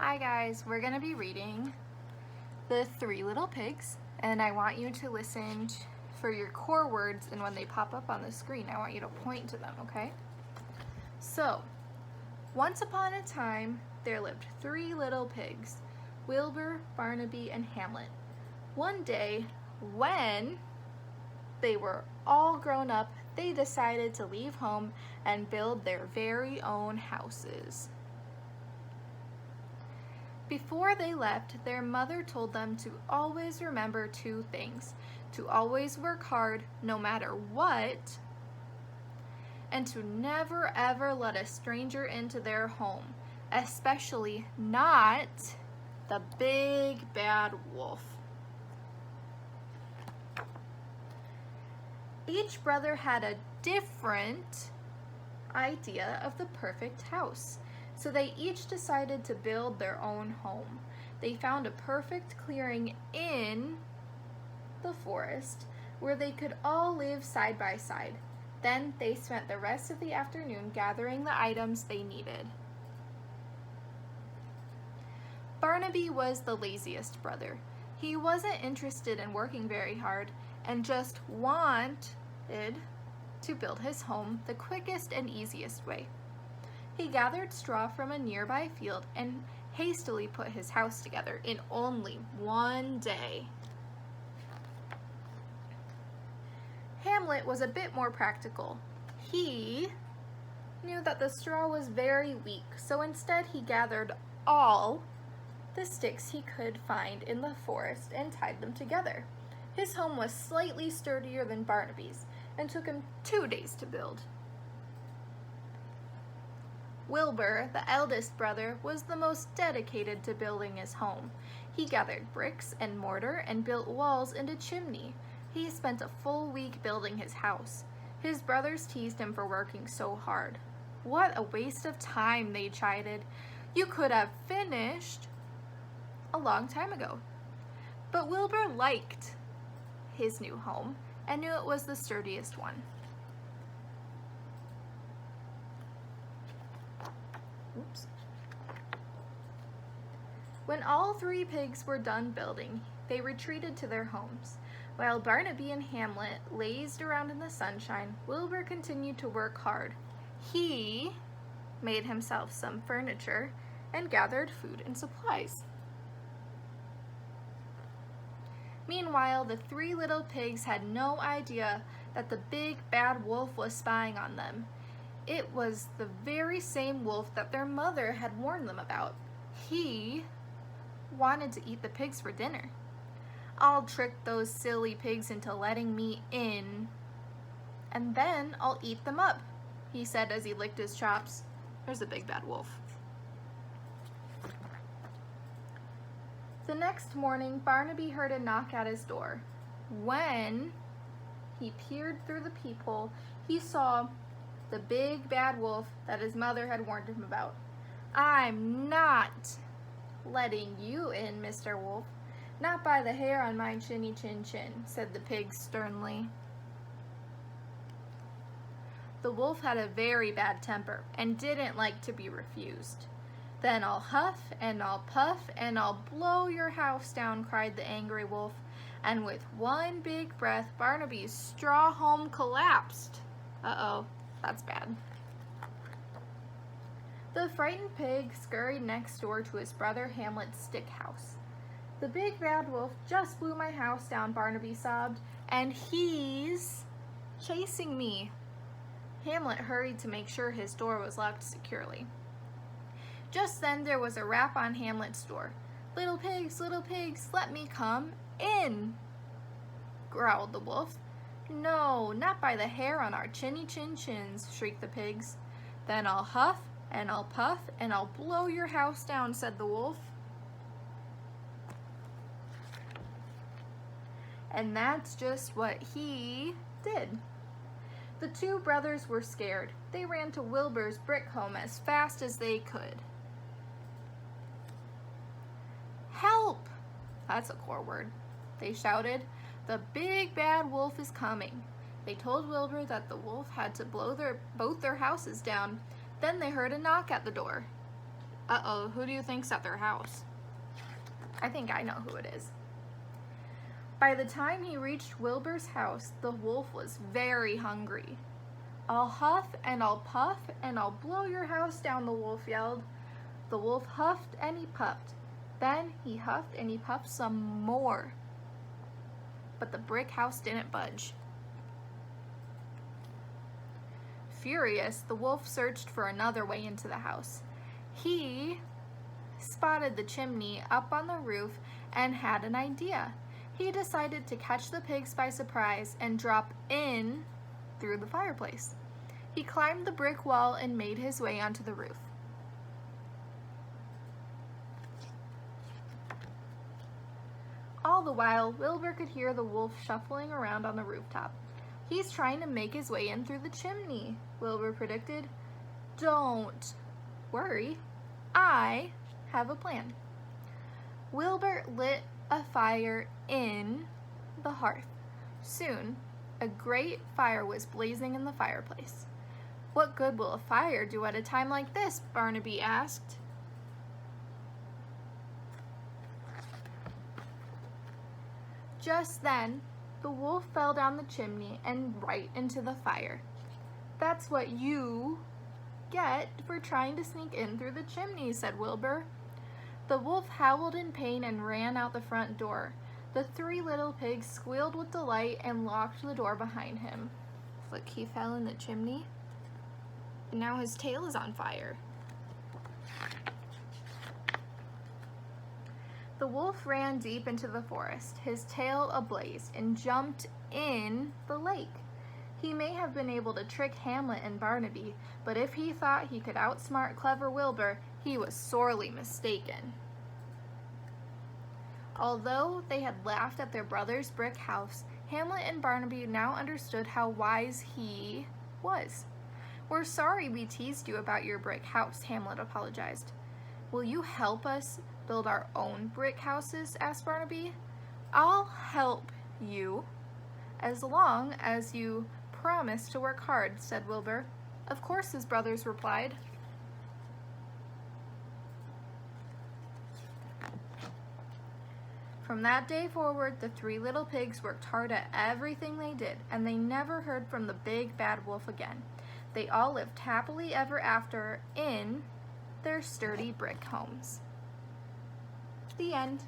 Hi guys, we're going to be reading The Three Little Pigs, and I want you to listen for your core words, and when they pop up on the screen, I want you to point to them, okay? So, once upon a time, there lived three little pigs, Wilbur, Barnaby, and Hamlet. One day, when they were all grown up, they decided to leave home and build their very own houses. Before they left, their mother told them to always remember two things: to always work hard no matter what, and to never ever let a stranger into their home, especially not the big bad wolf. Each brother had a different idea of the perfect house, so they each decided to build their own home. They found a perfect clearing in the forest where they could all live side by side. Then they spent the rest of the afternoon gathering the items they needed. Barnaby was the laziest brother. He wasn't interested in working very hard and just wanted to build his home the quickest and easiest way. He gathered straw from a nearby field and hastily put his house together in only one day. Hamlet was a bit more practical. He knew that the straw was very weak, so instead he gathered all the sticks he could find in the forest and tied them together. His home was slightly sturdier than Barnaby's and took him 2 days to build. Wilbur, the eldest brother, was the most dedicated to building his home. He gathered bricks and mortar and built walls and a chimney. He spent a full week building his house. His brothers teased him for working so hard. "What a waste of time," they chided. "You could have finished a long time ago." But Wilbur liked his new home and knew it was the sturdiest one. Oops. When all three pigs were done building, they retreated to their homes. While Barnaby and Hamlet lazed around in the sunshine, Wilbur continued to work hard. He made himself some furniture and gathered food and supplies. Meanwhile, the three little pigs had no idea that the big bad wolf was spying on them. It was the very same wolf that their mother had warned them about. He wanted to eat the pigs for dinner. "I'll trick those silly pigs into letting me in, and then I'll eat them up," he said as he licked his chops. There's a big bad wolf. The next morning, Barnaby heard a knock at his door. When he peered through the peephole, he saw the big bad wolf that his mother had warned him about. "I'm not letting you in, Mr. Wolf. Not by the hair on my chinny chin chin," said the pig sternly. The wolf had a very bad temper and didn't like to be refused. "Then I'll huff and I'll puff and I'll blow your house down," cried the angry wolf. And with one big breath, Barnaby's straw home collapsed. Uh-oh. That's bad. The frightened pig scurried next door to his brother Hamlet's stick house. "The big bad wolf just blew my house down," Barnaby sobbed, "and he's chasing me." Hamlet hurried to make sure his door was locked securely. Just then there was a rap on Hamlet's door. little pigs, let me come in," growled the wolf. "No, not by the hair on our chinny chin chins," shrieked the pigs. "Then I'll huff and I'll puff and I'll blow your house down," said the wolf. And that's just what he did. The two brothers were scared. They ran to Wilbur's brick home as fast as they could. "Help!" That's a core word. They shouted. "The big bad wolf is coming." They told Wilbur that the wolf had to blow both their houses down. Then they heard a knock at the door. Uh-oh, who do you think's at their house? I think I know who it is. By the time he reached Wilbur's house, the wolf was very hungry. "I'll huff and I'll puff and I'll blow your house down," the wolf yelled. The wolf huffed and he puffed. Then he huffed and he puffed some more. But the brick house didn't budge. Furious, the wolf searched for another way into the house. He spotted the chimney up on the roof and had an idea. He decided to catch the pigs by surprise and drop in through the fireplace. He climbed the brick wall and made his way onto the roof. All the while, Wilbur could hear the wolf shuffling around on the rooftop. "He's trying to make his way in through the chimney," Wilbur predicted. "Don't worry, I have a plan." Wilbur lit a fire in the hearth. Soon, a great fire was blazing in the fireplace. "What good will a fire do at a time like this?" Barnaby asked. Just then, the wolf fell down the chimney and right into the fire. "That's what you get for trying to sneak in through the chimney," said Wilbur. The wolf howled in pain and ran out the front door. The three little pigs squealed with delight and locked the door behind him. Look, he fell in the chimney, and now his tail is on fire. The wolf ran deep into the forest, his tail ablaze, and jumped in the lake. He may have been able to trick Hamlet and Barnaby, but if he thought he could outsmart clever Wilbur, he was sorely mistaken. Although they had laughed at their brother's brick house, Hamlet and Barnaby now understood how wise he was. "We're sorry we teased you about your brick house," Hamlet apologized. "Will you help us build our own brick houses?" asked Barnaby. "I'll help you, as long as you promise to work hard," said Wilbur. "Of course," his brothers replied. From that day forward, the three little pigs worked hard at everything they did, and they never heard from the big bad wolf again. They all lived happily ever after in their sturdy brick homes. The end.